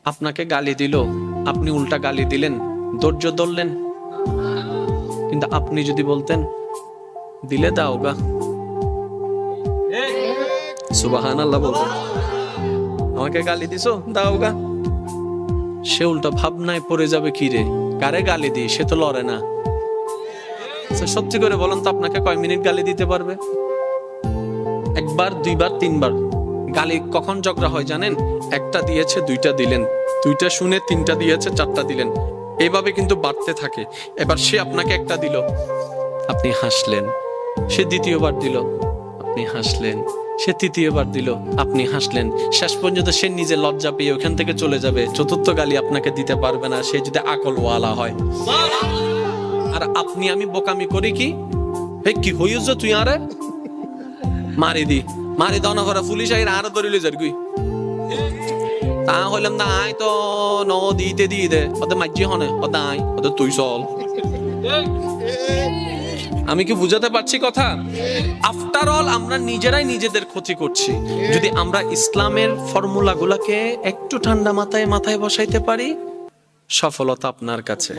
আপনাকে গালি দিল, আপনি উল্টা গালি দিলেন, ধৈর্য ধরলেন। কিন্তু আপনি যদি বলতেন দিলে দাও গা, সুবহানাল্লাহ বলতেন, আমাকে গালি দিছো দাও গা, সে উল্টা ভাবনায় পড়ে যাবে, কি রে কারে গালি দিই, সে তো লড়ে না। সত্যি করে বলেন তো, আপনাকে কয় মিনিট গালি দিতে পারবে? একবার, দুইবার, তিনবার। গালি কখন ঝগড়া হয় জানেন? একটা দিয়েছে দুইটা দিলেন, দুইটা শুনে তিনটা দিয়েছে চারটা দিলেন, এইভাবে কিন্তু বাড়তে থাকে। এবার সে আপনাকে একটা দিল, আপনি হাসলেন, সে দ্বিতীয়বার দিল, আপনি হাসলেন, সে তৃতীয়বার দিল, আপনি হাসলেন, শেষ পর্যন্ত সে নিজে লজ্জা পেয়ে ওখান থেকে চলে যাবে। চতুর্থ গালি আপনাকে দিতে পারবে না, সে যদি আকলওয়ালা হয়। আর আপনি আমি বোকামি করি কি, কি হইছ তুই আরে মারি দি, মারি দাও না, পুলিশ আইরা আরো ধরিলে যার গুই, তা হইলাম না আয় তো ন দিতে দিয়ে দে, ওদের মাঝি হনে ওদের আয়, ওদের তুই চল। আমি কি বুঝাতে পারছি কথা? আফটার অল আমরা নিজেরাই নিজেদের ক্ষতি করছি। যদি আমরা ইসলামের ফর্মুলা গুলাকে একটু ঠান্ডা মাথায় বসাইতে পারি, সফলতা আপনার কাছে।